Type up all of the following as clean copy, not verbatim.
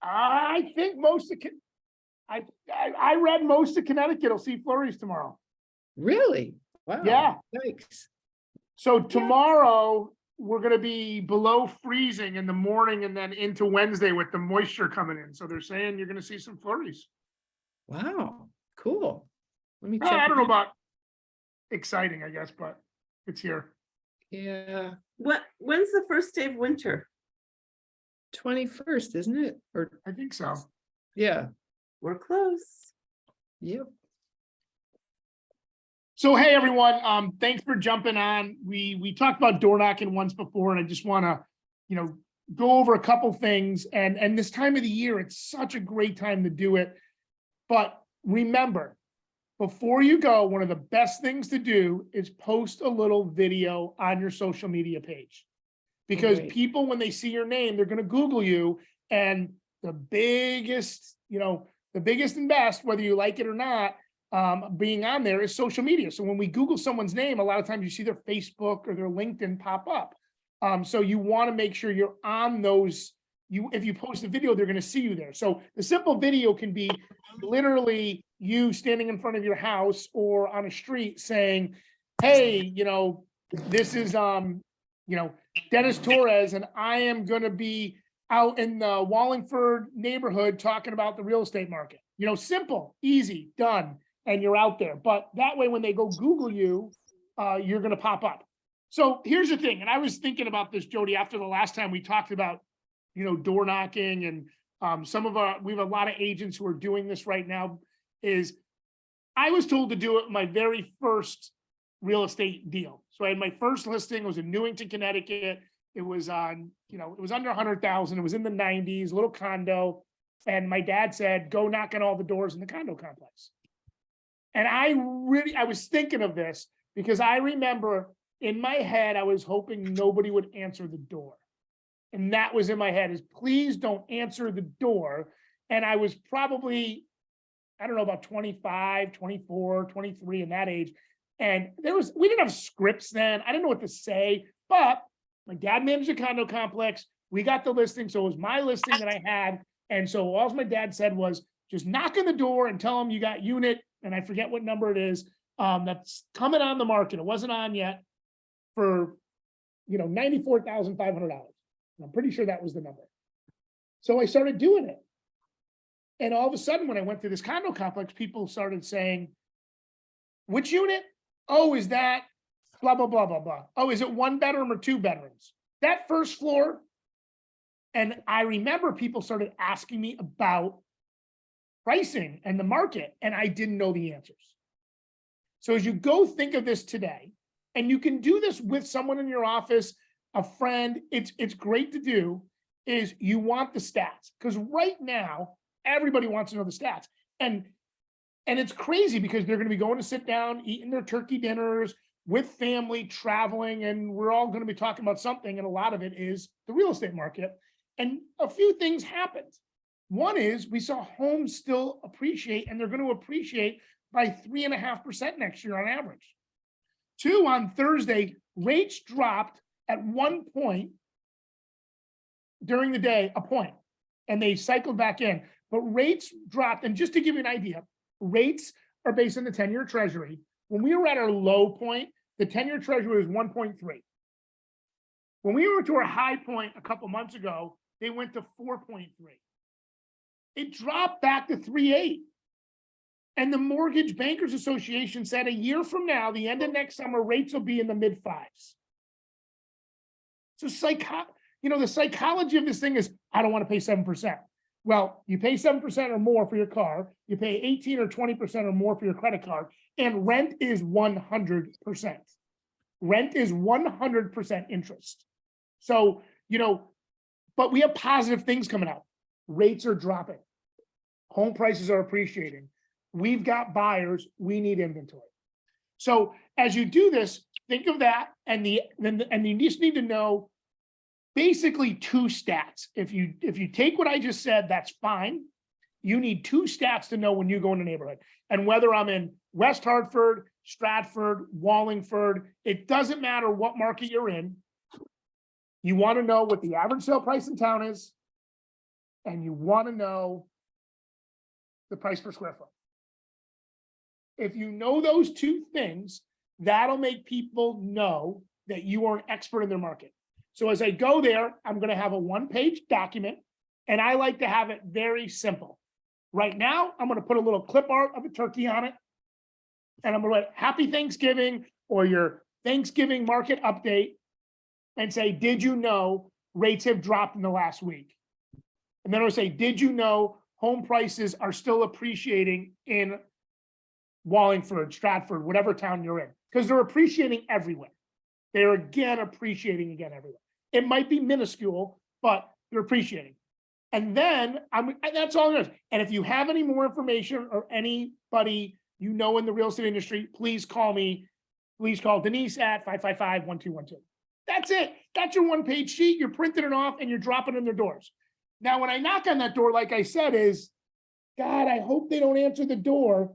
I think most of, I read most of Connecticut will see flurries tomorrow. Really? Wow. Yeah. Thanks. So tomorrow, we're gonna be below freezing in the morning and then into Wednesday with the moisture coming in. So they're saying you're gonna see some flurries. Wow. Cool. Let me check. I don't it know out. about exciting, I guess, but it's here. Yeah. When's the first day of winter? 21st, isn't it? Or I think so. yeah. We're close. Yep. So hey everyone, thanks for jumping on. We talked about door knocking once before, and I just want to, go over a couple things. And this time of the year, it's such a great time to do it. But remember, before you go, one of the best things to do is post a little video on your social media page. Because Right. people, when they see your name, they're going to Google you, and the biggest and best, whether you like it or not, being on there is social media. So when we Google someone's name, a lot of times you see their Facebook or their LinkedIn pop up. So you want to make sure you're on those. If you post a video, they're going to see you there. So the simple video can be literally you standing in front of your house or on a street saying, hey, this is, Dennis Torres, and I am going to be out in the Wallingford neighborhood talking about the real estate market. Simple, easy, done, and you're out there. But that way, when they go Google you, you're going to pop up. So here's the thing, and I was thinking about this, Jody, after the last time we talked about, door knocking, and we have a lot of agents who are doing this right now. Is I was told to do it my very first real estate deal. So I had my first listing. It was in Newington, Connecticut. It was on, it was under 100,000. It was in the 90s, little condo. And my dad said, go knock on all the doors in the condo complex. And I was thinking of this because I remember in my head, I was hoping nobody would answer the door. And that was in my head, is please don't answer the door. And I was probably, I don't know, about 25, 24, 23 in that age. And we didn't have scripts then. I didn't know what to say, but my dad managed a condo complex. We got the listing. So it was my listing that I had. And so all my dad said was just knock on the door and tell them you got unit. And I forget what number it is. That's coming on the market. It wasn't on yet for, $94,500. I'm pretty sure that was the number. So I started doing it. And all of a sudden, when I went to this condo complex, people started saying, which unit? Oh, is that blah, blah, blah, blah, blah. Oh, is it 1 bedroom or 2 bedrooms? That first floor. And I remember people started asking me about pricing and the market, and I didn't know the answers. So as you go think of this today, and you can do this with someone in your office, a friend, it's great to do, is you want the stats. Because right now, everybody wants to know the stats. And it's crazy because they're going to be going to sit down, eating their turkey dinners with family, traveling, and we're all going to be talking about something. And a lot of it is the real estate market. And a few things happened. One is we saw homes still appreciate, and they're going to appreciate by 3.5% next year on average. 2, on Thursday, rates dropped at one point during the day, a point, and they cycled back in. But rates dropped, and just to give you an idea, rates are based on the 10-year treasury. When we were at our low point, the 10-year treasury was 1.3. When we were to our high point a couple months ago, they went to 4.3. It dropped back to 3.8. And the Mortgage Bankers Association said a year from now, the end of next summer, rates will be in the mid 5s. So the psychology of this thing is, I don't want to pay 7%. Well, you pay 7% or more for your car, you pay 18 or 20% or more for your credit card, and rent is 100%. Rent is 100% interest. So, but we have positive things coming out. Rates are dropping. Home prices are appreciating. We've got buyers. We need inventory. So as you do this, think of that, and you just need to know basically 2 stats. If you take what I just said, that's fine. You need 2 stats to know when you go in a neighborhood. And whether I'm in West Hartford, Stratford, Wallingford, it doesn't matter what market you're in. You want to know what the average sale price in town is, and you want to know the price per square foot. If you know those two things, that'll make people know that you are an expert in their market. So as I go there, I'm going to have a one-page document, and I like to have it very simple. Right now, I'm going to put a little clip art of a turkey on it, and I'm going to write Happy Thanksgiving or your Thanksgiving market update and say, did you know rates have dropped in the last week? And then I'll say, did you know home prices are still appreciating in Wallingford, Stratford, whatever town you're in? Because they're appreciating everywhere. They're again appreciating again everywhere. It might be minuscule, but they're appreciating. And then that's all it is. And if you have any more information or anybody you know in the real estate industry, please call me. Please call Denise at 555-1212. That's it. That's your one-page sheet. You're printing it off and you're dropping it in their doors. Now, when I knock on that door, like I said, is, God, I hope they don't answer the door.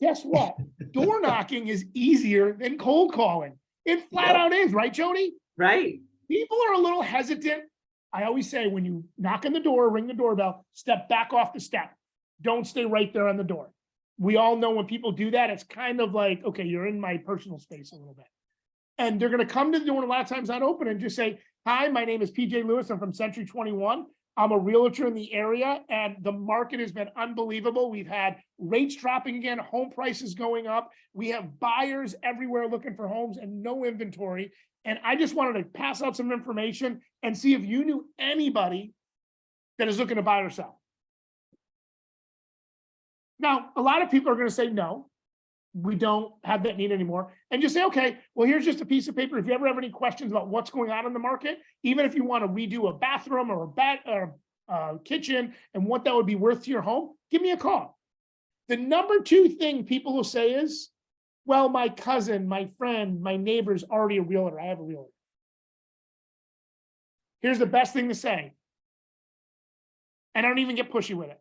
Guess what? Door knocking is easier than cold calling. It flat out is, right, Jody? Right. People are a little hesitant. I always say, when you knock on the door, ring the doorbell, step back off the step. Don't stay right there on the door. We all know when people do that, it's kind of like, okay, you're in my personal space a little bit. And they're going to come to the door, and a lot of times not open, and just say, hi, my name is PJ Lewis. I'm from Century 21. I'm a realtor in the area, and the market has been unbelievable. We've had rates dropping again, home prices going up. We have buyers everywhere looking for homes and no inventory. And I just wanted to pass out some information and see if you knew anybody that is looking to buy or sell. Now, a lot of people are going to say, no, we don't have that need anymore. And just say, okay, well, here's just a piece of paper. If you ever have any questions about what's going on in the market, even if you want to redo a bathroom or a kitchen and what that would be worth to your home, give me a call. The number two thing people will say is, well, my cousin, my friend, my neighbor's already a realtor. I have a realtor. Here's the best thing to say. And I don't even get pushy with it.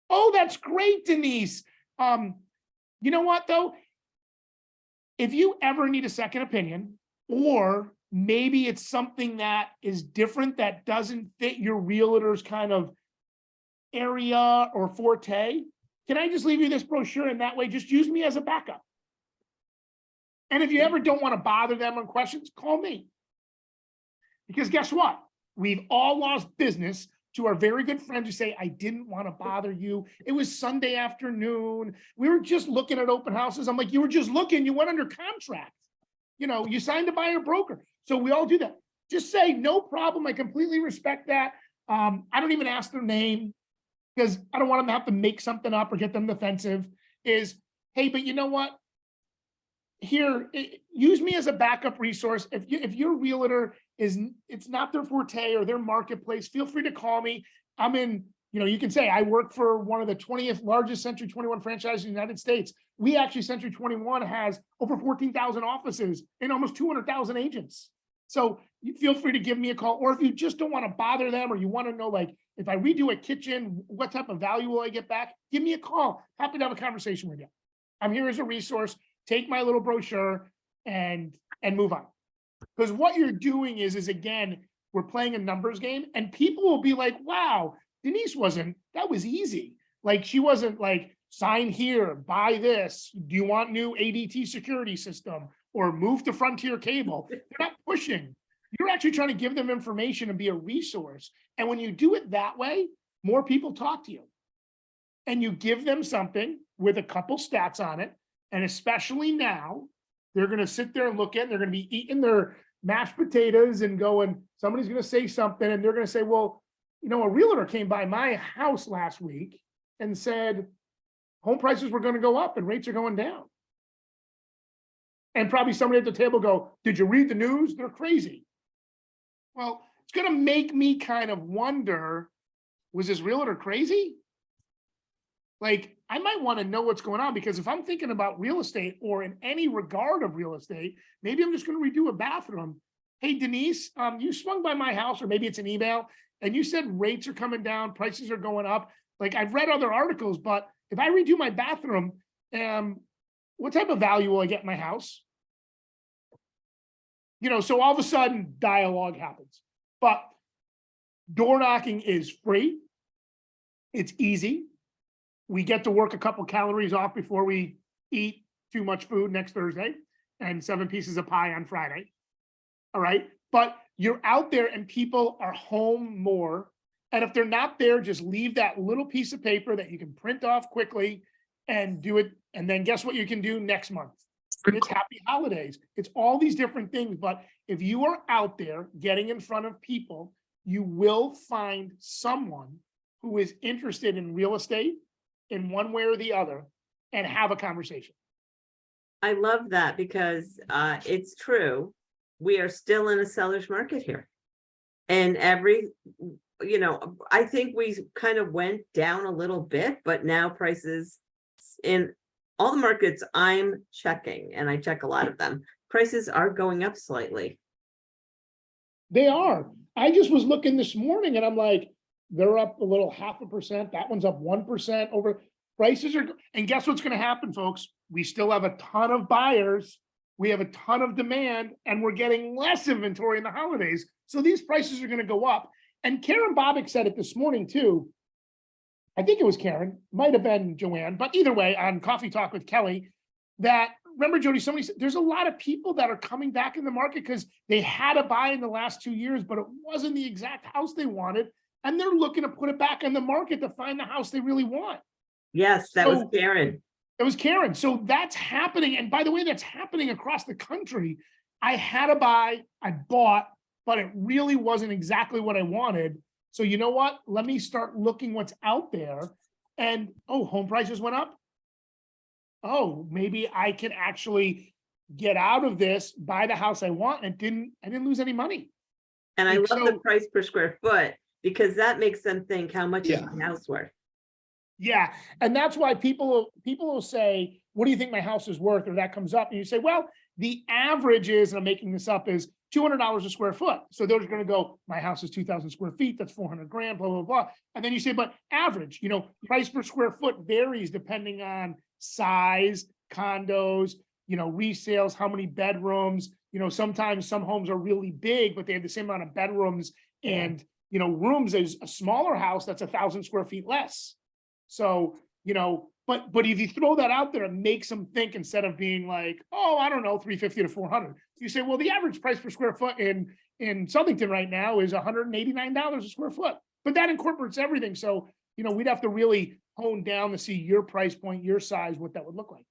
Oh, that's great, Denise. You know what, though? If you ever need a second opinion, or maybe it's something that is different that doesn't fit your realtor's kind of area or forte, can I just leave you this brochure, and that way just use me as a backup? And if you ever don't want to bother them on questions, call me. Because guess what? We've all lost business to our very good friends who say, I didn't want to bother you. It was Sunday afternoon. We were just looking at open houses. I'm like, you were just looking, you went under contract. You know, you signed a buyer broker. So we all do that. Just say, no problem. I completely respect that. I don't even ask their name because I don't want them to have to make something up or get them defensive. Is, hey, but you know what? Here, use me as a backup resource. If your realtor it's not their forte or their marketplace, feel free to call me. I'm in, you can say I work for one of the 20th largest Century 21 franchises in the United States. We actually, Century 21 has over 14,000 offices and almost 200,000 agents. So you feel free to give me a call, or if you just don't want to bother them, or you want to know, like, if I redo a kitchen, what type of value will I get back? Give me a call. Happy to have a conversation with you. I'm here as a resource. Take my little brochure and move on. Because what you're doing is again, we're playing a numbers game, and people will be like, wow, Denise that was easy. Like, she wasn't like, sign here, buy this. Do you want new ADT security system or move to Frontier Cable? They're not pushing. You're actually trying to give them information and be a resource. And when you do it that way, more people talk to you. And you give them something with a couple stats on it. And especially now, they're going to sit there and look at it. They're going to be eating their mashed potatoes and going, somebody's going to say something. And they're going to say, well, a realtor came by my house last week and said home prices were going to go up and rates are going down. And probably somebody at the table go, did you read the news? They're crazy. Well, it's going to make me kind of wonder, was this realtor crazy? Like, I might want to know what's going on, because if I'm thinking about real estate or in any regard of real estate, maybe I'm just going to redo a bathroom. Hey, Denise, you swung by my house, or maybe it's an email, and you said rates are coming down, prices are going up. Like, I've read other articles, but if I redo my bathroom, what type of value will I get in my house? So all of a sudden dialogue happens. But door knocking is free. It's easy. We get to work a couple calories off before we eat too much food next Thursday and 7 pieces of pie on Friday. All right. But you're out there and people are home more. And if they're not there, just leave that little piece of paper that you can print off quickly and do it. And then guess what you can do next month? It's happy holidays. It's all these different things. But if you are out there getting in front of people, you will find someone who is interested in real estate in one way or the other and have a conversation. I love that because it's true. We are still in a seller's market here. And I think we kind of went down a little bit, but now prices in all the markets I'm checking, and I check a lot of them, prices are going up slightly. They are. I just was looking this morning and I'm like, they're up a little 0.5%. That one's up 1% over. Prices are, and guess what's going to happen, folks? We still have a ton of buyers. We have a ton of demand and we're getting less inventory in the holidays. So these prices are going to go up. And Karen Bobick said it this morning too. I think it was Karen, might have been Joanne, but either way, on Coffee Talk with Kelly, that remember, Jody, somebody said there's a lot of people that are coming back in the market because they had to buy in the last 2 years, but it wasn't the exact house they wanted. And they're looking to put it back on the market to find the house they really want. Yes, that was So- Karen. It was Karen. So that's happening. And by the way, that's happening across the country. I had to buy, I bought, but it really wasn't exactly what I wanted. So you know what? Let me start looking what's out there. And oh, home prices went up. Oh, maybe I can actually get out of this, buy the house I want, and I didn't lose any money. And I And love the so- price per square foot because that makes them think how much is Yeah. my house worth? Yeah, and that's why people will say, what do you think my house is worth? Or that comes up and you say, well, the average is, and I'm making this up, is $200 a square foot. So they're going to go, my house is 2,000 square feet. That's 400 grand, blah, blah, blah. And then you say, but average, price per square foot varies depending on size, condos, resales, how many bedrooms, sometimes some homes are really big, but they have the same amount of bedrooms and, rooms as a smaller house that's 1,000 square feet less. So, but if you throw that out there, it makes them think instead of being like, oh, I don't know, 350 to 400. You say, well, the average price per square foot in Southington right now is $189 a square foot, but that incorporates everything. So, we'd have to really hone down to see your price point, your size, what that would look like.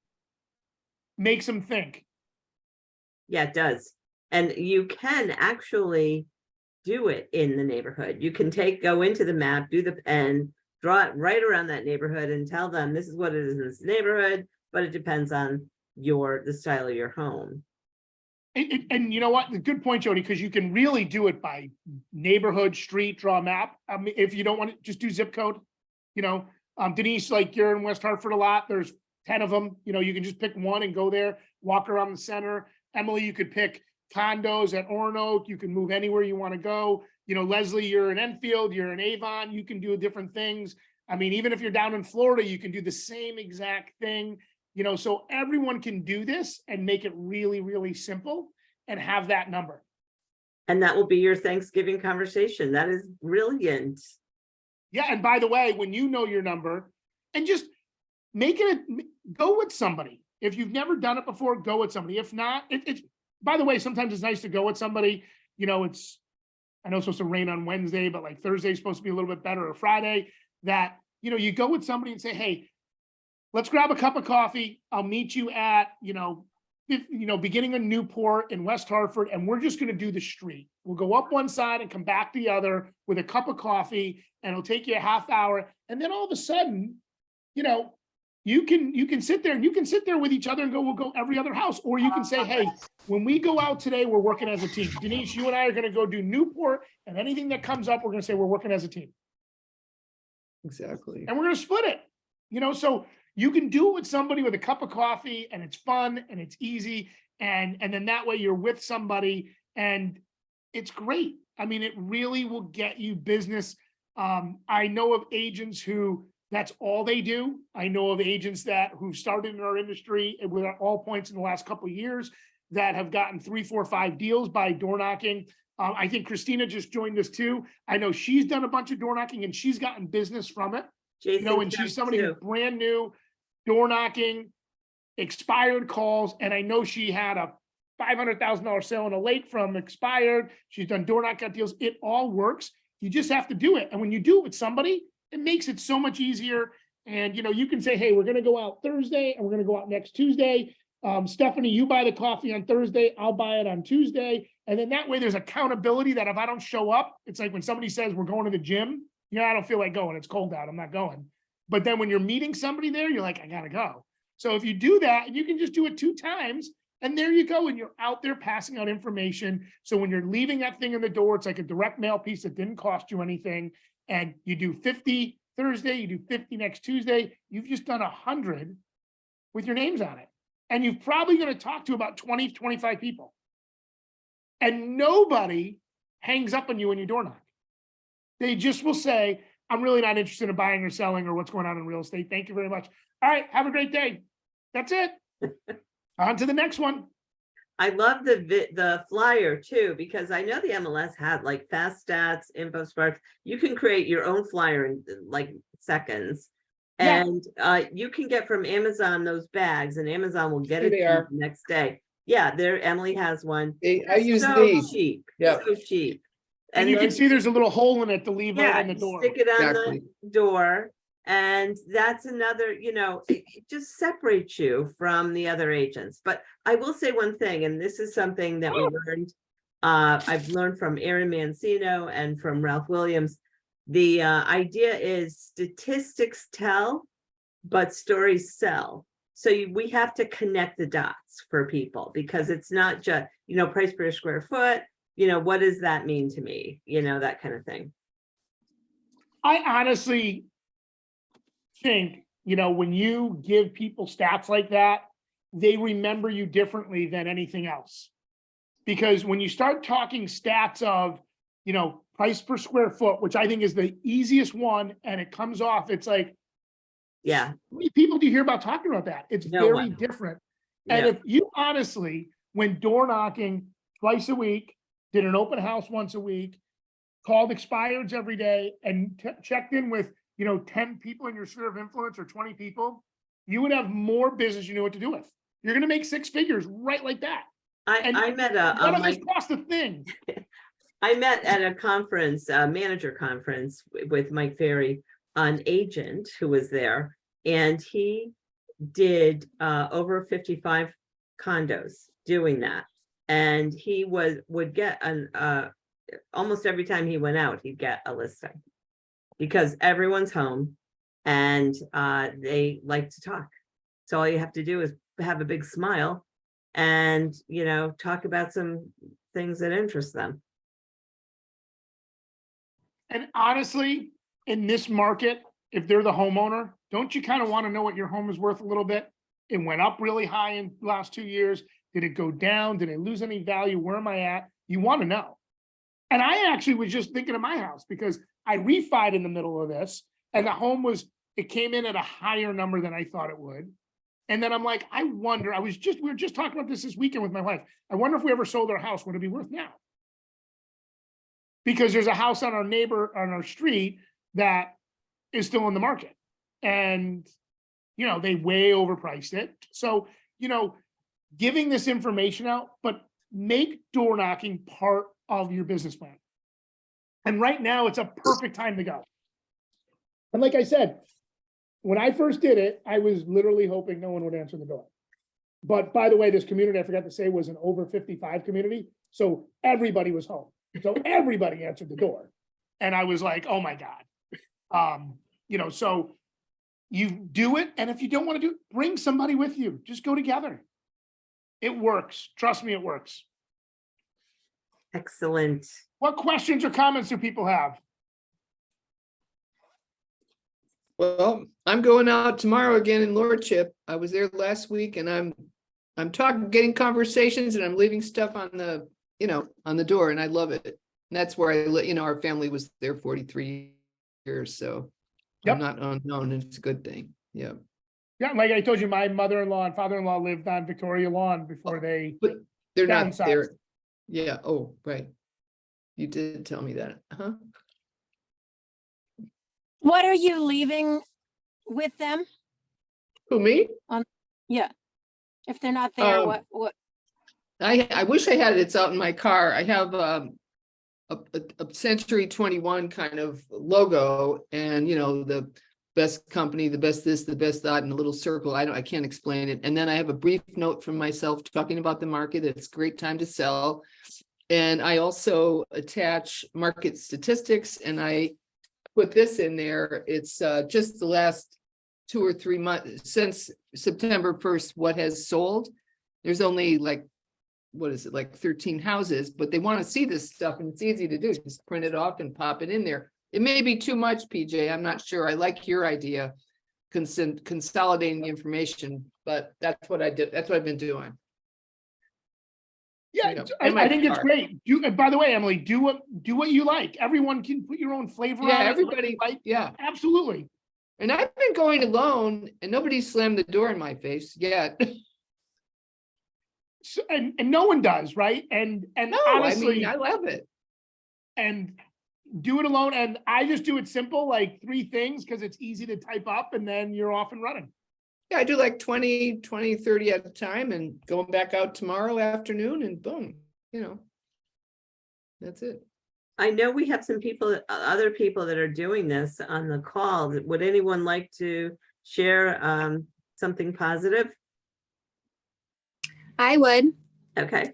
Makes them think. Yeah, it does. And you can actually do it in the neighborhood. You can go into the map, do the pen, draw it right around that neighborhood and tell them this is what it is in this neighborhood, but it depends on the style of your home. And you know what? Good point, Jody, because you can really do it by neighborhood, street, draw a map. I mean, if you don't want to just do zip code, Denise, like you're in West Hartford a lot, there's 10 of them, you can just pick one and go there, walk around the center. Emily, you could pick condos at Oronoque, you can move anywhere you want to go. Leslie, you're in Enfield, you're in Avon, you can do different things. I mean, even if you're down in Florida, you can do the same exact thing, so everyone can do this and make it really, really simple and have that number. And that will be your Thanksgiving conversation. That is brilliant. Yeah. And by the way, when you know your number and just go with somebody. If you've never done it before, go with somebody. If not, it's, by the way, sometimes it's nice to go with somebody, I know it's supposed to rain on Wednesday, but like Thursday is supposed to be a little bit better, or Friday, that, you go with somebody and say, hey, let's grab a cup of coffee. I'll meet you at, beginning of Newport in West Hartford, and we're just going to do the street. We'll go up one side and come back the other with a cup of coffee, and it'll take you a half hour. And then all of a sudden, you can sit there and you can sit there with each other and we'll go every other house. Or you can say, hey, when we go out today, we're working as a team. Denise, you and I are going to go do Newport, and anything that comes up, we're going to say we're working as a team. Exactly. And we're going to split it, so you can do it with somebody with a cup of coffee, and it's fun and it's easy. And then that way you're with somebody and it's great. I mean, it really will get you business. I know of agents who that's all they do. I know of agents who started in our industry with all points in the last couple of years that have gotten 3, 4, 5 deals by door knocking. I think Christina just joined us too. I know she's done a bunch of door knocking and she's gotten business from it. You know, Jason and she's does somebody who's too. brand new, door knocking, expired calls, and I know she had a $500,000 sale in a lake from expired. She's done door knockout deals. It all works. You just have to do it. And when you do it with somebody, it makes it so much easier. And, you know, you can say, hey, we're gonna go out Thursday and we're gonna go out next Tuesday. Stephanie, you buy the coffee on Thursday, I'll buy it on Tuesday. And then that way there's accountability that if I don't show up, it's like when somebody says we're going to the gym, yeah, I don't feel like going. It's cold out. I'm not going. But then when you're meeting somebody there, you're like, I gotta go. So if you do that, and you can just do it 2 times, and there you go, and you're out there passing out information. So when you're leaving that thing in the door, it's like a direct mail piece that didn't cost you anything. And you do 50 Thursday, you do 50 next Tuesday, you've just done 100 with your names on it. And you're probably gonna talk to about 20, 25 people. And nobody hangs up on you when you door knock. They just will say, I'm really not interested in buying or selling or what's going on in real estate. Thank you very much. All right, have a great day. That's it. On to the next one. I love the flyer too, because I know the MLS had like fast stats, info sparks. You can create your own flyer in like seconds. Yeah. And you can get from Amazon those bags, and Amazon will get Here it they to you are. the next day. Yeah, there, Emily has one. I use So these. cheap. Yeah. So cheap. And you can then- see there's a little hole in it to leave right yeah, in the you door. stick it on Exactly. the door, and that's another, it just separates you from the other agents. But I will say one thing, and this is something that we learned, I've learned from Aaron Mancino and from Ralph Williams. The idea is statistics tell, but stories sell. So we have to connect the dots for people, because it's not just, price per square foot, what does that mean to me? That kind of thing. I honestly think, when you give people stats like that, they remember you differently than anything else. Because when you start talking stats of, price per square foot, which I think is the easiest one, and it comes off, it's like, Yeah. how many people do you hear about talking about that? It's No very one. different. And Yeah. if you honestly went door knocking twice a week, did an open house once a week, called expireds every day, and checked in with, 10 people in your sphere of influence or 20 people, you would have more business you knew what to do with. You're gonna make 6 figures right like that. And I met none of this cost a thing. I met at a conference, a manager conference with Mike Ferry, an agent who was there, and he did over 55 condos doing that. And he would get almost every time he went out, he'd get a listing, because everyone's home and they like to talk. So all you have to do is have a big smile and, talk about some things that interest them. And honestly, in this market, if they're the homeowner, don't you kind of want to know what your home is worth a little bit? It went up really high in the last 2 years. Did it go down? Did it lose any value? Where am I at? You want to know. And I actually was just thinking of my house, because I refied in the middle of this, and the home it came in at a higher number than I thought it would. And then I'm like, I wonder, we were just talking about this weekend with my wife. I wonder if we ever sold our house, what it'd be worth now? Because there's a house on our street that is still in the market, and, they way overpriced it. So, giving this information out, but make door knocking part of your business plan. And right now it's a perfect time to go. And like I said, when I first did it, I was literally hoping no one would answer the door. But by the way, this community, I forgot to say, was an over 55 community. So everybody was home. So everybody answered the door. And I was like, oh my God. So you do it. And if you don't want to do it, bring somebody with you. Just go together. It works. Trust me, it works. Excellent. What questions or comments do people have? Well, I'm going out tomorrow again in Lordship. I was there last week, and I'm getting conversations, and I'm leaving stuff on the, on the door, and I love it. And that's where our family was there 43 years, so Yep. I'm not unknown. It's a good thing. Yeah. Yeah, like I told you, my mother-in-law and father-in-law lived on Victoria Lawn before they. But they're not Downsized. there. Yeah. Oh, right. You did tell me that. Huh? What are you leaving with them? Who, me? Yeah. If they're not there, Um, what? I wish I had it. It's out in my car. I have a Century 21 kind of logo, and you know, the best company, the best this, the best that, in a little circle. I can't explain it. And then I have a brief note from myself talking about the market. It's a great time to sell. And I also attach market statistics, and I put this in there. It's just the last 2 or 3 months since September 1st, what has sold. There's only like, what is it, like 13 houses, but they want to see this stuff, and it's easy to do. Just print it off and pop it in there. It may be too much, PJ. I'm not sure. I like your idea, consolidating the information, but that's what I did. That's what I've been doing. Yeah, You know, I in my think it's car. great. And by the way, Emily, do what you like. Everyone can put your own flavor on Yeah, it. everybody, Like, yeah. absolutely. And I've been going alone, and nobody slammed the door in my face yet. So, and no one does, right? And No, honestly, I love it. and do it alone. And I just do it simple, like 3 things, because it's easy to type up, and then you're off and running. Yeah, I do like 20, 30 at a time, and going back out tomorrow afternoon, and boom, you know. That's it. I know we have some people, other people that are doing this on the call. Would anyone like to share something positive? I would. Okay,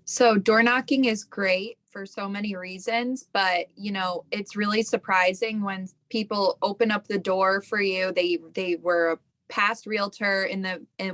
So door knocking is great for so many reasons, but you know, it's really surprising when people open up the door for you. They were a past realtor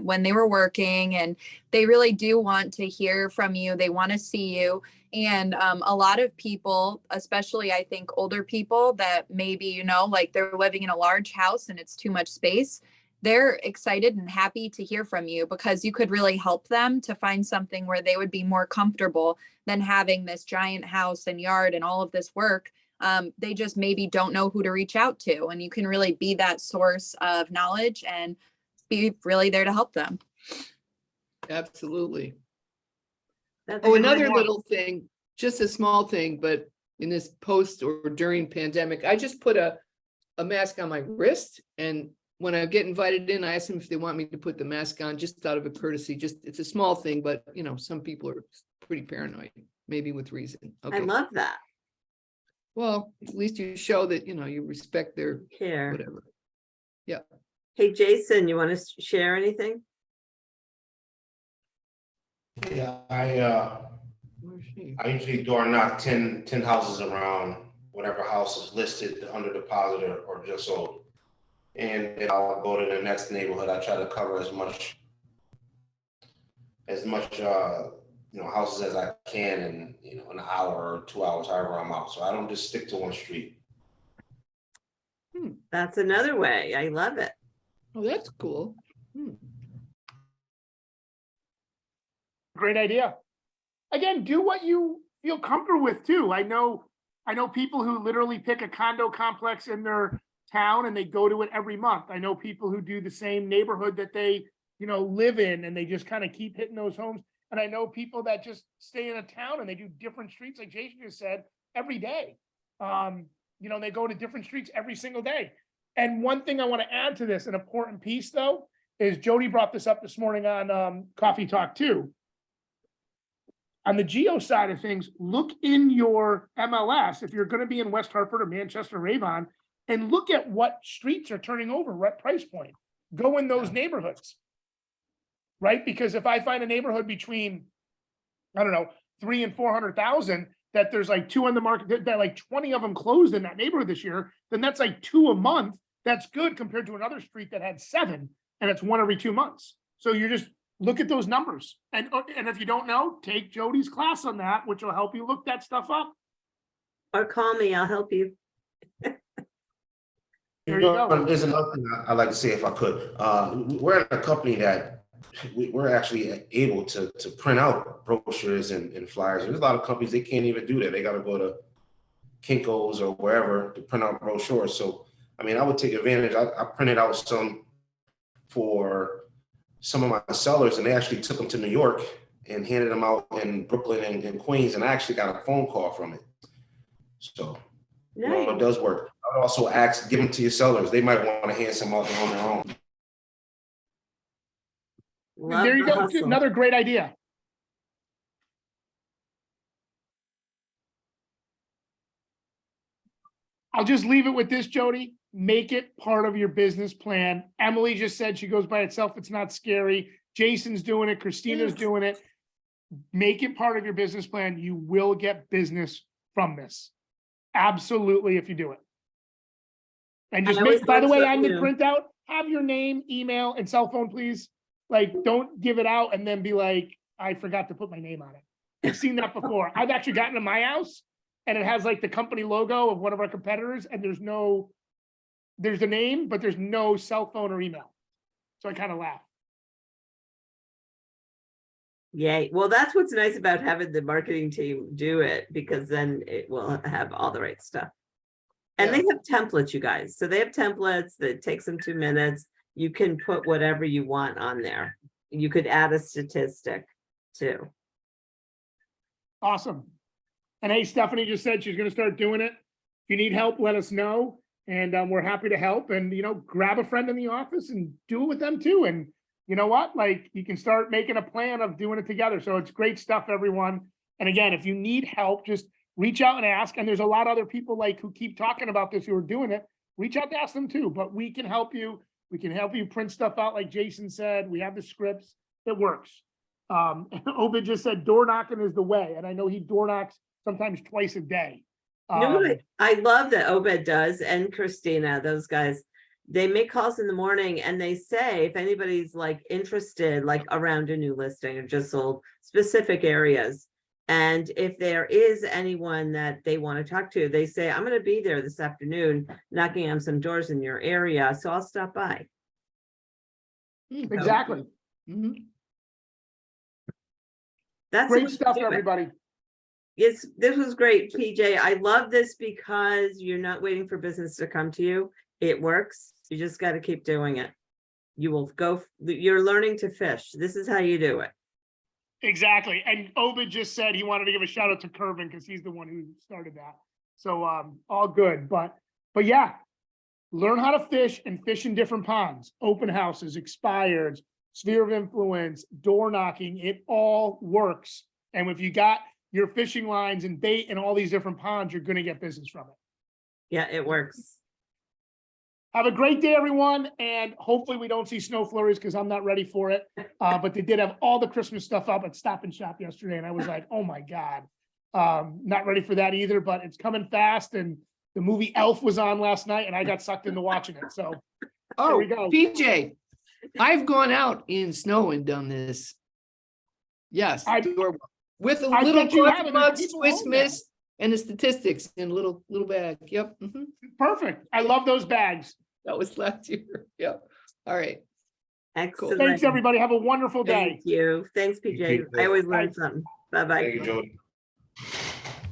when they were working, and they really do want to hear from you. They want to see you. And a lot of people, especially I think older people that maybe, you know, like they're living in a large house and it's too much space, they're excited and happy to hear from you because you could really help them to find something where they would be more comfortable than having this giant house and yard and all of this work. They just maybe don't know who to reach out to, and you can really be that source of knowledge and be really there to help them. Absolutely. that's Oh, a good another one. little thing, just a small thing, but in this post or during pandemic, I just put a mask on my wrist, and when I get invited in, I ask them if they want me to put the mask on, just out of a courtesy. Just, it's a small thing, but you know, some people are pretty paranoid, maybe with reason. I Okay, love that. well, at least you show that, you know, you respect their Here. whatever. Hey, Jason, you want to share anything? Yeah, Where's she? I usually door knock 10 houses around whatever house is listed under deposit or just sold. And then I'll go to the next neighborhood. I try to cover as much houses as I can in, you know, an hour or 2 hours, however I'm out. So I don't just stick to one street. That's another way. I love it. Oh, that's cool. Great idea. Again, do what you feel comfortable with too. I know people who literally pick a condo complex in their town and they go to it every month. I know people who do the same neighborhood that they, you know, live in, and they just kind of keep hitting those homes. And I know people that just stay in a town and they do different streets, like Jason just said, every day. You know, they go to different streets every single day. And one thing I want to add to this, an important piece though, is Jody brought this up this morning on Coffee Talk too. On the geo side of things, look in your MLS, if you're going to be in West Hartford or Manchester, or Avon, and look at what streets are turning over, what price point. Go in those neighborhoods. Right? Because if I find a neighborhood between, I don't know, 300,000 and 400,000, that there's like 2 on the market, that like 20 of them closed in that neighborhood this year, then that's like 2 a month. That's good compared to another street that had 7, and it's 1 every 2 months. So you just look at those numbers. And if you don't know, take Jody's class on that, which will help you look that stuff up. Or call me, I'll help you. There you go. There's another thing I'd like to say if I could. We're in a company that we're actually able to print out brochures and flyers. There's a lot of companies, they can't even do that. They got to go to Kinko's or wherever to print out brochures. So, I mean, I would take advantage. I printed out some for some of my sellers, and they actually took them to New York and handed them out in Brooklyn and Queens. And I actually got a phone call from it. So You know, it Nice. does work. I'd also ask, give them to your sellers. They might want to hand some out on their own. Love There you the go. hustle. Another great idea. I'll just leave it with this, Jody. Make it part of your business plan. Emily just said she goes by itself. It's not scary. Jason's doing it. Christina's Yes. doing it. Make it part of your business plan. You will get business from this. Absolutely, if you do it. And just I always make, by the learn way, on the something new. printout, have your name, email, and cell phone, please. Like, don't give it out and then be like, I forgot to put my name on it. I've seen that before. I've actually gotten to my house and it has like the company logo of one of our competitors and there's a name, but there's no cell phone or email. So I kind of laugh. Yay. Well, that's what's nice about having the marketing team do it, because then it will have all the right stuff. And they have templates, you guys. So they have templates that takes them 2 minutes. You can put whatever you want on there. You could add a statistic too. Awesome. And hey, Stephanie just said she's gonna start doing it. If you need help, let us know. And we're happy to help. And, you know, grab a friend in the office and do it with them too. And you know what? Like, you can start making a plan of doing it together. So it's great stuff, everyone. And again, if you need help, just reach out and ask. And there's a lot of other people like who keep talking about this, who are doing it. Reach out to ask them too, but we can help you. We can help you print stuff out. Like Jason said, we have the scripts. It works. Obid just said door knocking is the way. And I know he door knocks sometimes twice a day. You know what I love that Obed does, and Christina, those guys, they make calls in the morning and they say, if anybody's like interested, like around a new listing or just sold specific areas. And if there is anyone that they want to talk to, they say, I'm going to be there this afternoon, knocking on some doors in your area. So I'll stop by. Exactly. Mhm. That's the Great way to stuff, do it. everybody. Yes, this was great, PJ. I love this because you're not waiting for business to come to you. It works. You just got to keep doing it. You will go, you're learning to fish. This is how you do it. Exactly. And Obid just said he wanted to give a shout out to Kervin because he's the one who started that. So all good. But yeah, learn how to fish and fish in different ponds, open houses, expireds, sphere of influence, door knocking, it all works. And if you got your fishing lines and bait in all these different ponds, you're going to get business from it. Yeah, it works. Have a great day, everyone. And hopefully we don't see snow flurries because I'm not ready for it. But they did have all the Christmas stuff up at Stop and Shop yesterday. And I was like, oh my God, not ready for that either, but it's coming fast. And the movie Elf was on last night and I got sucked into watching it. So Oh, we go. PJ, I've gone out in snow and done this. Yes, I- with a I little bet you Clutch have it. Mud, There's people Swiss home now. Miss, and the statistics in a little bag. Yep. Mhm. Perfect. I love those bags. That was last year. Yep. All right. Excellent. Thanks, everybody. Have a wonderful day. Thank you. Thanks, PJ. you. I always learn Bye. something. Bye-bye. Thank you, Jody.